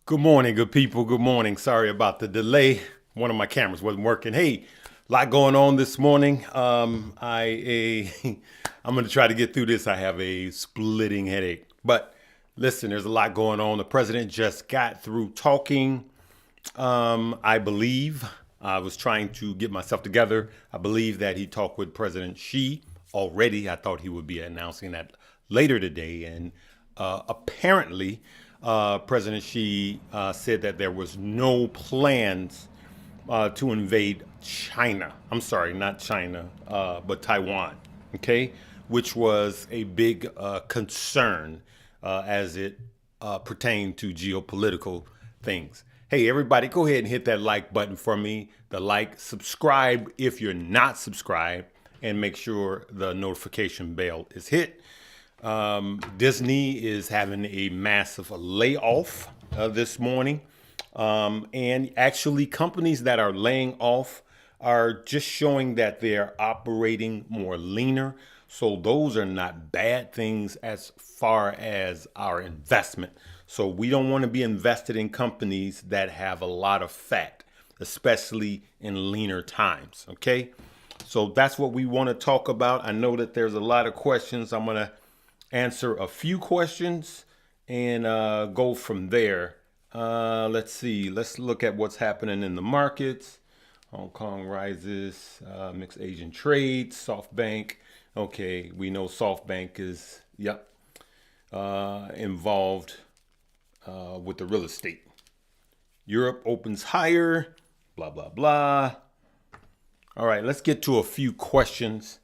Good morning, good people. Good morning. Sorry about the delay. One of my cameras wasn't working. Hey, a lot going on this morning. I'm going to try to get through this. I have a splitting headache. But listen, there's a lot going on. The president just got through talking. I believe I was trying to get myself together. I believe that he talked with President Xi already. I thought he would be announcing that later today. And apparently, President Xi said that there was no plans to invade China. I'm sorry, not China, but Taiwan. Okay, which was a big concern as it pertained to geopolitical things. Hey, everybody, go ahead and hit that like button for me. The like, subscribe if you're not subscribed, and make sure the notification bell is hit. Disney is having a massive layoff this morning. And actually, companies that are laying off are just showing that they're operating more leaner. So those are not bad things as far as our investment. So we don't want to be invested in companies that have a lot of fat, especially in leaner times. Okay. So that's what we want to talk about. I know that there's a lot of questions. I'm going to answer a few questions and go from there. Let's see. Let's look at what's happening in the markets. Hong Kong rises, mixed Asian trade, SoftBank. Okay, we know SoftBank is, involved with the real estate. Europe opens higher, blah, blah, blah. All right, let's get to a few questions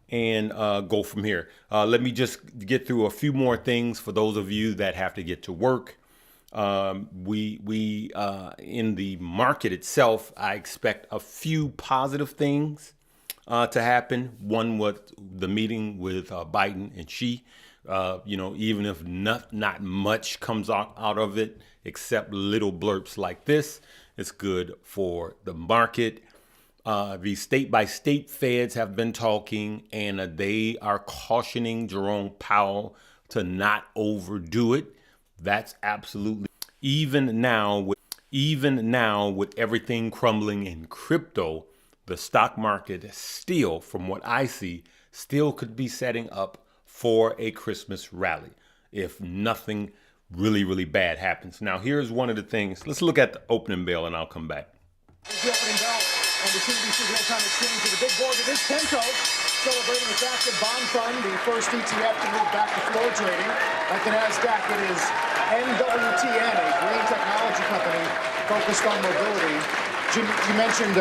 and go from here. Let me just get through a few more things for those of you that have to get to work. We in the market itself, I expect a few positive things to happen. One, with the meeting with Biden and Xi. Even if not much comes out of it, except little blurps like this, it's good for the market. The state-by-state feds have been talking, and they are cautioning Jerome Powell to not overdo it. That's absolutely even now with everything crumbling in crypto, the stock market still, from what I see, still could be setting up for a Christmas rally if nothing really, really bad happens. Now, here's one of the things. Let's look at the opening bell, and I'll come back. The opening bell on the CNBC Real-Time Exchange with a big board. It is Temco celebrating its active bond fund, the first ETF to move back to floor trading. Like the NASDAQ, it is NWTN, a green technology company focused on mobility. You mentioned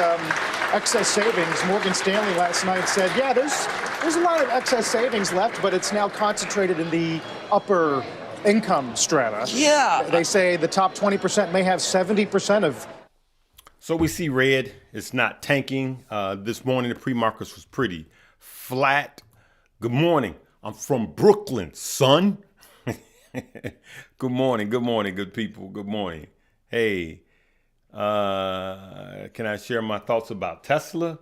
excess savings. Morgan Stanley last night said, yeah, there's a lot of excess savings left, but it's now concentrated in the upper income strata. Yeah. They say the top 20% may have 70% of. So we see red. It's not tanking. This morning, the pre-markets was pretty flat. Good morning. I'm from Brooklyn, son. Good morning. Good morning, good people. Good morning. Hey, can I share my thoughts about Tesla?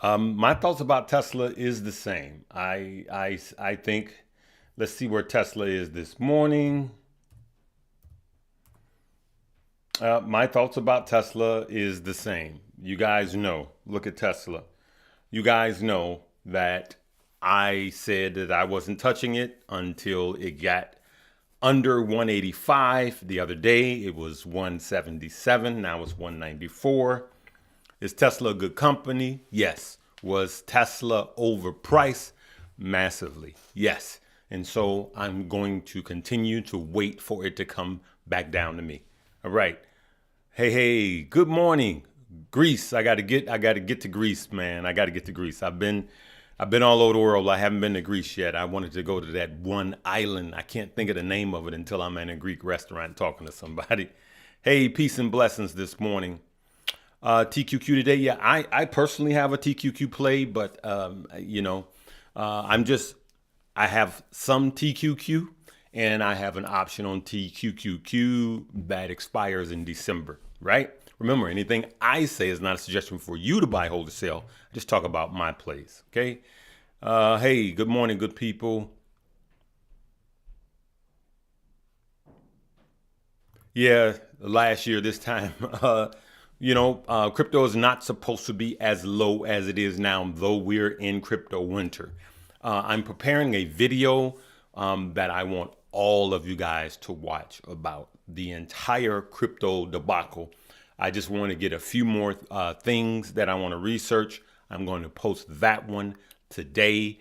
My thoughts about Tesla is the same. I think, let's see where Tesla is this morning. My thoughts about Tesla is the same. You guys know, look at Tesla. You guys know that I said that I wasn't touching it until it got under 185. The other day, it was 177. Now it's 194. Is Tesla a good company? Yes. Was Tesla overpriced? Massively. Yes. And so I'm going to continue to wait for it to come back down to me. All right. Hey, good morning. Greece. I gotta get to Greece, man. I gotta get to Greece. I've been all over the world. I haven't been to Greece yet. I wanted to go to that one island. I can't think of the name of it until I'm in a Greek restaurant talking to somebody. Hey, peace and blessings this morning. TQQ today. Yeah, I personally have a TQQ play, but I have some TQQ and I have an option on TQQQ that expires in December, right? Remember, anything I say is not a suggestion for you to buy, hold, or sell. I just talk about my plays, okay? Hey, good morning, good people. Yeah, last year, this time, crypto is not supposed to be as low as it is now, though we're in crypto winter. I'm preparing a video that I want all of you guys to watch about the entire crypto debacle. I just want to get a few more things that I want to research. I'm going to post that one today,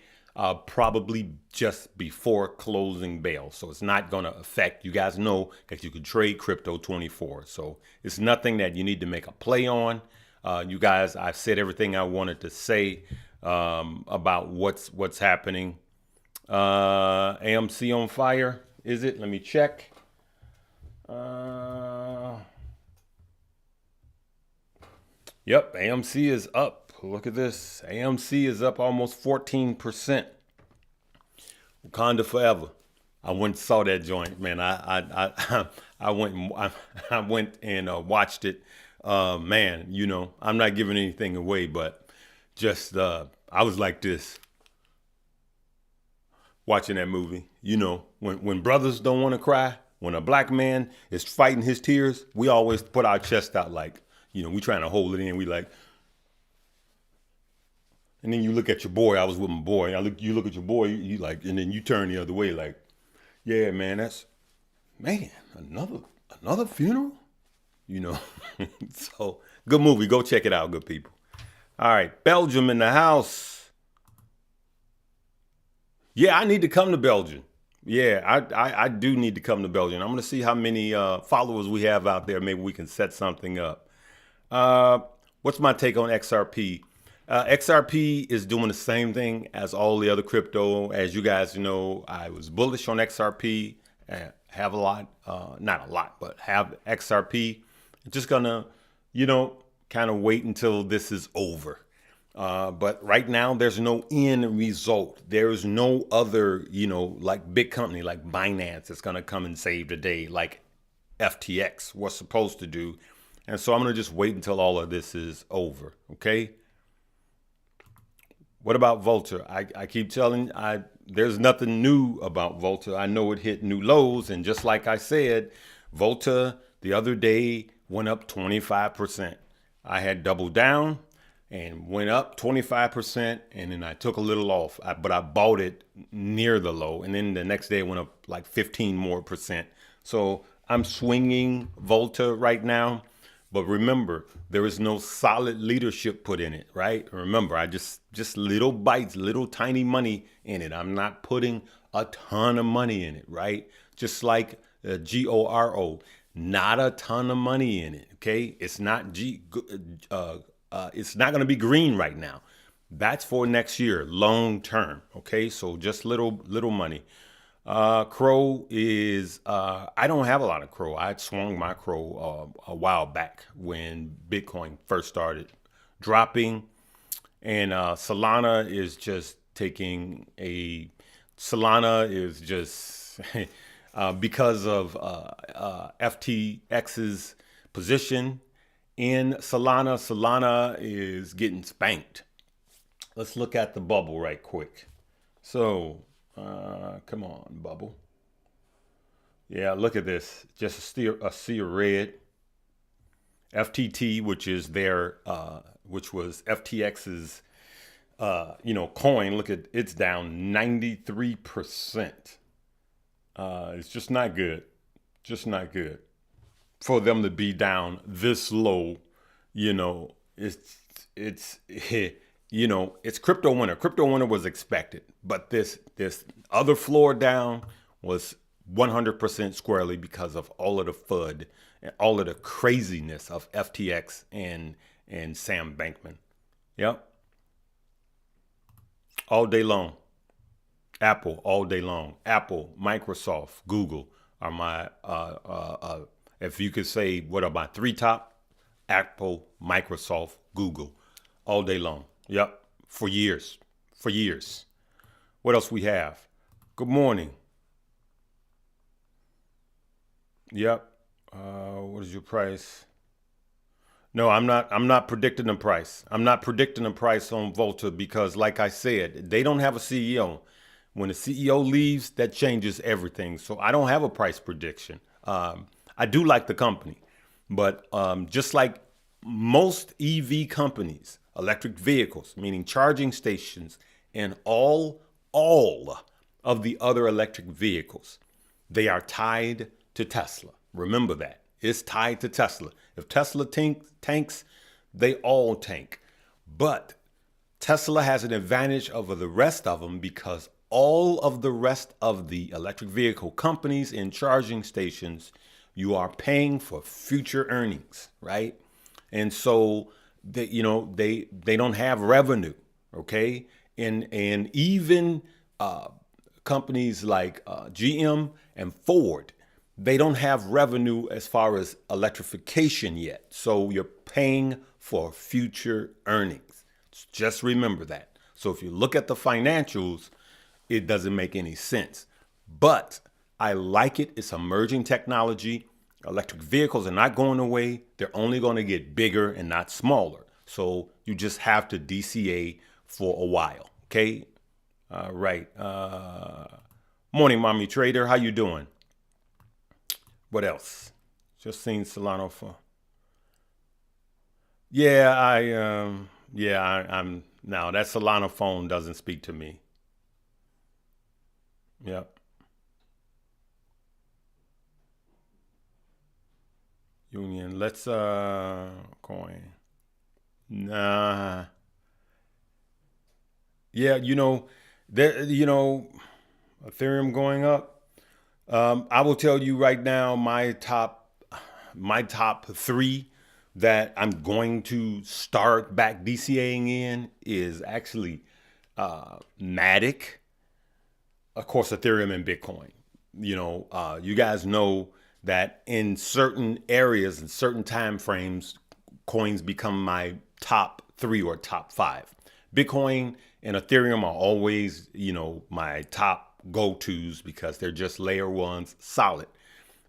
probably just before closing bell. So it's not going to affect, you guys know that you can trade crypto 24. So it's nothing that you need to make a play on. You guys, I've said everything I wanted to say about what's happening. AMC on fire, is it? Let me check. Yep, AMC is up. Look at this. AMC is up almost 14%. Wakanda forever. I went and saw that joint, man. I went and watched it. Man, I'm not giving anything away, but just I was like this watching that movie. When brothers don't want to cry, when a black man is fighting his tears, we always put our chest out like, we trying to hold it in. We like, and then you look at your boy. I was with my boy. You look at your boy. You like, and then you turn the other way. Like, yeah, man, another funeral. So good movie. Go check it out, good people. All right, Belgium in the house. Yeah, I need to come to Belgium. Yeah, I do need to come to Belgium. I'm gonna see how many followers we have out there. Maybe we can set something up. What's my take on XRP? XRP is doing the same thing as all the other crypto. As you guys know, I was bullish on XRP. Have a lot, not a lot, but have XRP. Just gonna, kind of wait until this is over. But right now, there's no end result. There's no other, like big company like Binance that's gonna come and save the day, like FTX was supposed to do. And so I'm gonna just wait until all of this is over. Okay. What about Volta? I keep telling there's nothing new about Volta. I know it hit new lows, and just like I said, Volta the other day went up 25%. I had doubled down and went up 25%, and then I took a little off. But I bought it near the low, and then the next day it went up like 15 more percent. So I'm swinging Volta right now. But remember, there is no solid leadership put in it, right? Remember, I just little bites, little tiny money in it. I'm not putting a ton of money in it, right? Just like GORO, not a ton of money in it, okay? It's not it's not going to be green right now. That's for next year, long term, okay? So just little money. Crow is, I don't have a lot of Crow. I swung my Crow a while back when Bitcoin first started dropping. And Solana is just because of FTX's position in Solana is getting spanked. Let's look at the bubble right quick. So, come on, bubble. Yeah, look at this. Just a sea of red. FTT, which was FTX's, coin. Look at it's down 93%. It's just not good. Just not good for them to be down this low. It's crypto winter. Crypto winter was expected, but this other floor down was 100% squarely because of all of the FUD and all of the craziness of FTX and Sam Bankman. Yep. All day long. Apple all day long. Apple, Microsoft, Google are my if you could say what are my three top: Apple, Microsoft, Google, all day long. Yep, for years. What else we have? Good morning. Yep. What is your price? No, I'm not predicting a price. I'm not predicting a price on Volta because, like I said, they don't have a CEO. When the CEO leaves, that changes everything. So I don't have a price prediction. I do like the company, but just like most EV companies, electric vehicles, meaning charging stations, and all of the other electric vehicles, they are tied to Tesla. Remember that. It's tied to Tesla. If Tesla tanks, they all tank. But Tesla has an advantage over the rest of them because all of the rest of the electric vehicle companies and charging stations, you are paying for future earnings, right? And so they don't have revenue, okay? And even companies like GM and Ford, they don't have revenue as far as electrification yet. So you're paying for future earnings. Just remember that. So if you look at the financials, it doesn't make any sense. But I like it. It's emerging technology. Electric vehicles are not going away. They're only going to get bigger and not smaller. So you just have to DCA for a while. Okay. Right. Morning, Mommy Trader. How you doing? What else? Just seen Solano for. Yeah, I'm now that Solana phone doesn't speak to me. Yep. Union. Let's coin. Nah. Yeah, Ethereum going up. I will tell you right now, my top three that I'm going to start back DCAing in is actually Matic, of course, Ethereum and Bitcoin. You guys know that in certain areas and certain time frames, coins become my top three or top five. Bitcoin and Ethereum are always, my top go-tos because they're just layer ones, solid.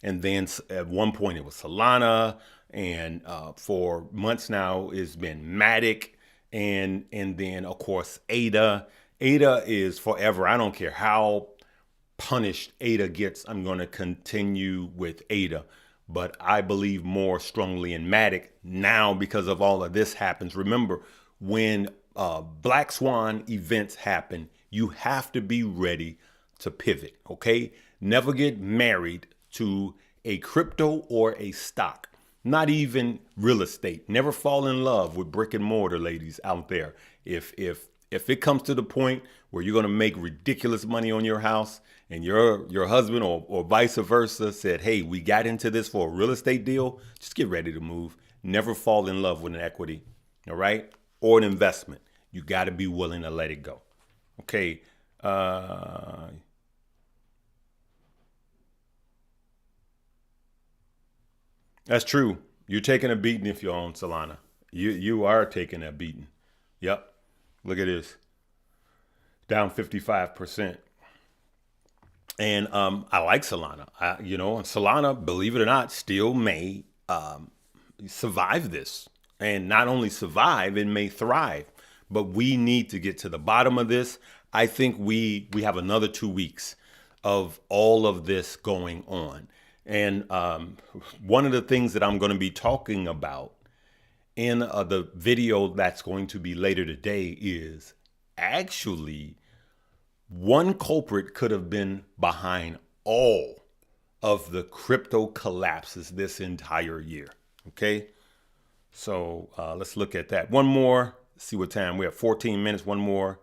And then at one point it was Solana, and for months now it's been Matic, and then of course ADA. ADA is forever. I don't care how punished ADA gets. I'm going to continue with ADA, but I believe more strongly in Matic now because of all of this happens. Remember, when Black Swan events happen, you have to be ready to pivot. Okay, never get married to a crypto or a stock, not even real estate. Never fall in love with brick and mortar, ladies out there. If it comes to the point where you're going to make ridiculous money on your house and your husband or vice versa said, hey, we got into this for a real estate deal, just get ready to move. Never fall in love with an equity, all right, or an investment. You got to be willing to let it go. Okay. That's true. You're taking a beating if you own Solana. You are taking a beating. Yep. Look at this. Down 55%. And I like Solana. And Solana, believe it or not, still may survive this. And not only survive, it may thrive. But we need to get to the bottom of this. I think we have another 2 weeks of all of this going on. And one of the things that I'm going to be talking about in the video that's going to be later today is actually one culprit could have been behind all of the crypto collapses this entire year. Okay, so let's look at that. One more. See what time we have. 14 minutes. One more.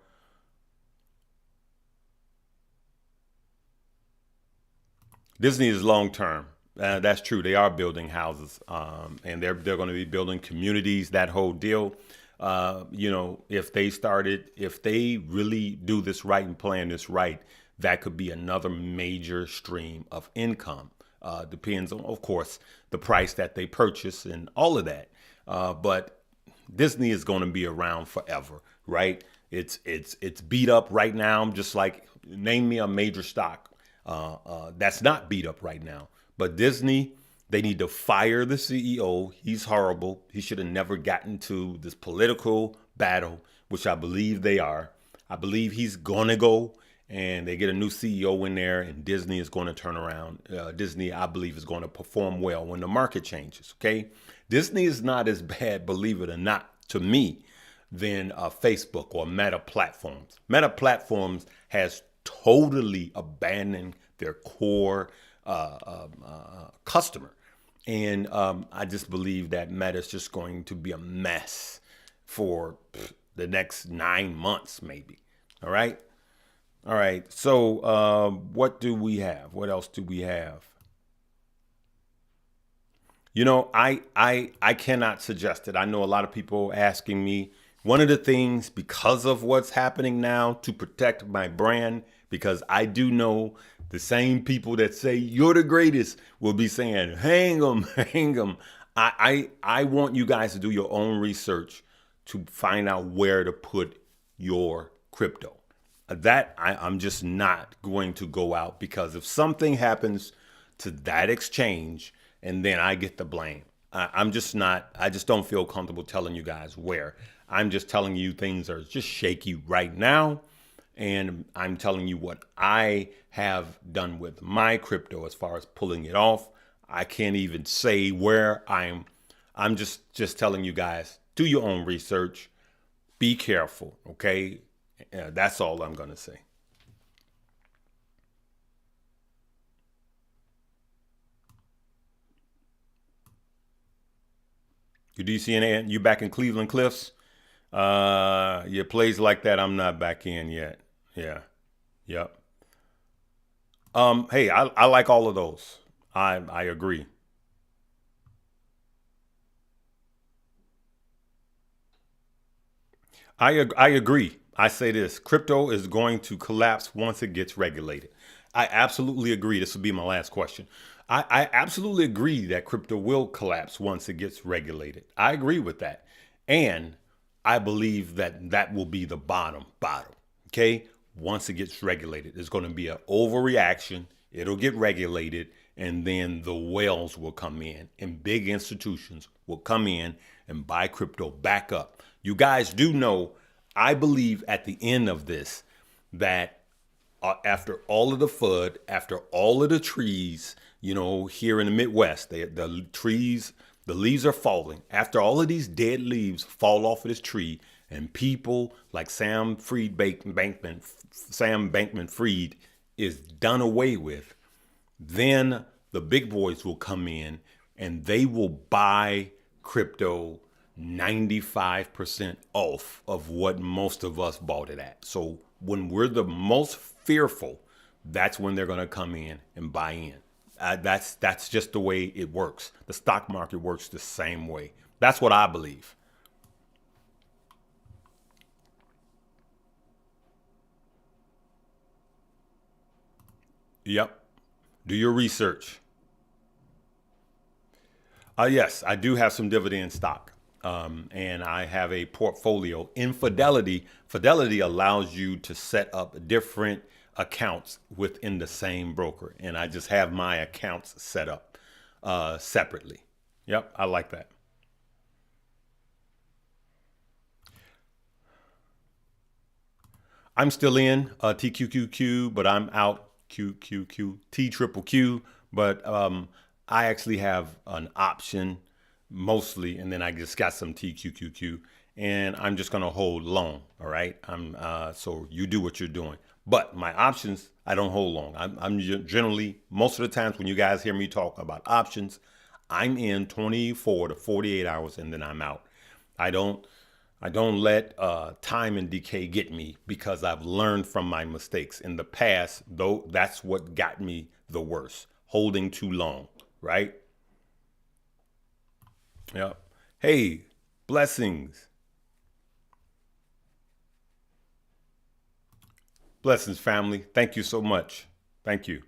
Disney is long term. That's true. They are building houses, and they're going to be building communities. That whole deal. If they really do this right and plan this right, that could be another major stream of income. Depends on, of course, the price that they purchase and all of that. But Disney is going to be around forever, right? It's beat up right now. Just like, name me a major stock that's not beat up right now. But Disney, they need to fire the CEO. He's horrible. He should have never gotten to this political battle, which I believe they are. I believe he's going to go and they get a new CEO in there, and Disney is going to turn around. Disney, I believe, is going to perform well when the market changes. Okay, Disney is not as bad, believe it or not, to me, than Facebook or Meta Platforms. Meta Platforms has totally abandoned their core customer. And I just believe that Meta is just going to be a mess for the next 9 months, maybe. All right. All right. So what do we have? What else do we have? You know, I cannot suggest it. I know a lot of people asking me. One of the things, because of what's happening now, to protect my brand, because I do know the same people that say you're the greatest will be saying, hang them, hang them. I want you guys to do your own research to find out where to put your crypto. I'm just not going to go out, because if something happens to that exchange and then I get the blame, I just don't feel comfortable telling you guys where. I'm just telling you things are just shaky right now. And I'm telling you what I have done with my crypto as far as pulling it off. I can't even say where I'm just telling you guys, do your own research. Be careful, okay? That's all I'm going to say. You DCN, you back in Cleveland Cliffs? Your plays like that, I'm not back in yet. Yeah. Yep. Hey, I like all of those. I agree. I agree. I say this: crypto is going to collapse once it gets regulated. I absolutely agree. This will be my last question. I absolutely agree that crypto will collapse once it gets regulated. I agree with that, and I believe that that will be the bottom. Okay, once it gets regulated, there's going to be an overreaction. It'll get regulated, and then the whales will come in, and big institutions will come in and buy crypto back up. You guys do know, I believe at the end of this, that after all of the FUD, after all of the trees, here in the Midwest, the trees, the leaves are falling. After all of these dead leaves fall off of this tree, and people like Sam Bankman-Fried is done away with, then the big boys will come in and they will buy crypto 95% off of what most of us bought it at. So when we're the most fearful, that's when they're going to come in and buy in. That's just the way it works. The stock market works the same way. That's what I believe. Yep. Do your research. Yes, I do have some dividend stock. And I have a portfolio in Fidelity. Fidelity allows you to set up different accounts within the same broker. And I just have my accounts set up separately. Yep, I like that. I'm still in TQQQ, but I'm out QQQ, T triple Q. But I actually have an option mostly, and then I just got some TQQQ, and I'm just gonna hold long. All right. So you do what you're doing, but my options I don't hold long. I'm generally, most of the times when you guys hear me talk about options, I'm in 24 to 48 hours, and then I'm out. I don't I don't let time and decay get me, because I've learned from my mistakes in the past. Though that's what got me the worst, holding too long. Right. Yep. Hey, blessings. Blessings, family. Thank you so much. Thank you.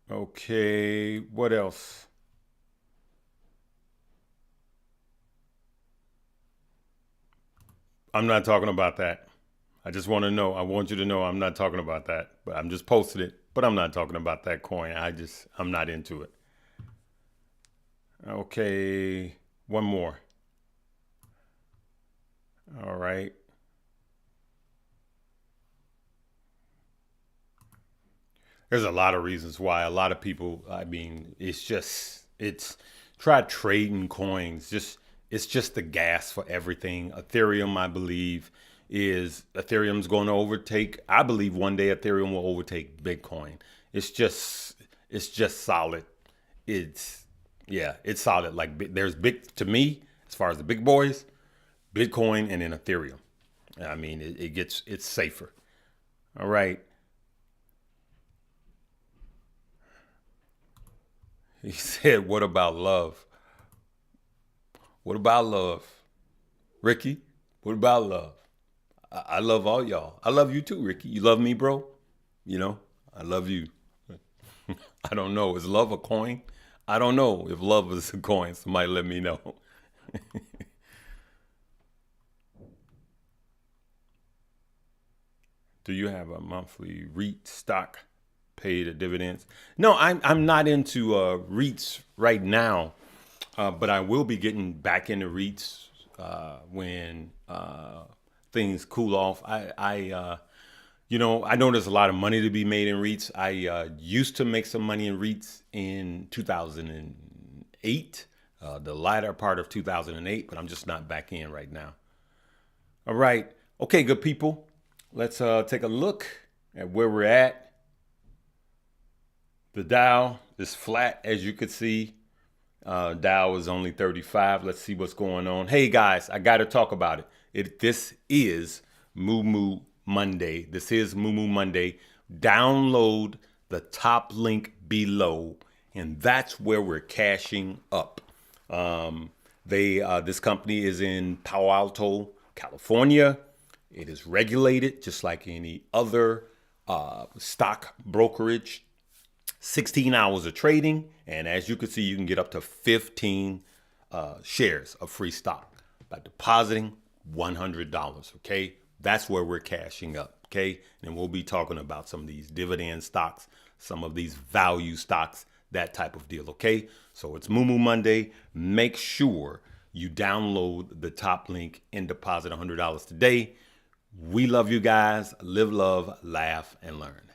Okay, what else? I'm not talking about that. I just want to know. I want you to know I'm not talking about that. But I'm just posting it. But I'm not talking about that coin. I'm not into it. Okay, one more. All right. There's a lot of reasons why a lot of people, I mean, it's try trading coins. It's just the gas for everything. Ethereum, I believe, is Ethereum's going to overtake. I believe one day Ethereum will overtake Bitcoin. It's just solid. It's yeah, it's solid. Like there's big to me as far as the big boys, Bitcoin and then Ethereum. I mean, it's safer. All right. He said, "What about love? What about love, Ricky? What about love? I love all y'all. I love you too, Ricky. You love me, bro. You know, I love you. I don't know. Is love a coin? I don't know if love is a coin. Somebody let me know. Do you have a monthly REIT stock paid a dividends? No, I'm not into REITs right now, but I will be getting back into REITs when things cool off. I know there's a lot of money to be made in REITs. I used to make some money in REITs in 2008, the latter part of 2008, but I'm just not back in right now. All right. Okay, good people. Let's take a look at where we're at. The Dow is flat, as you could see. Dow is only 35. Let's see what's going on. Hey guys, I got to talk about it. This is Moo Moo Monday. This is Moo Moo Monday. Download the top link below, and that's where we're cashing up. This company is in Palo Alto, California. It is regulated just like any other stock brokerage. 16 hours of trading, and as you can see, you can get up to 15 shares of free stock by depositing $100. Okay, that's where we're cashing up. Okay, and we'll be talking about some of these dividend stocks, some of these value stocks, that type of deal. Okay, so it's Moo Moo Monday. Make sure you download the top link and deposit $100 today. We love you guys. Live, love, laugh, and learn.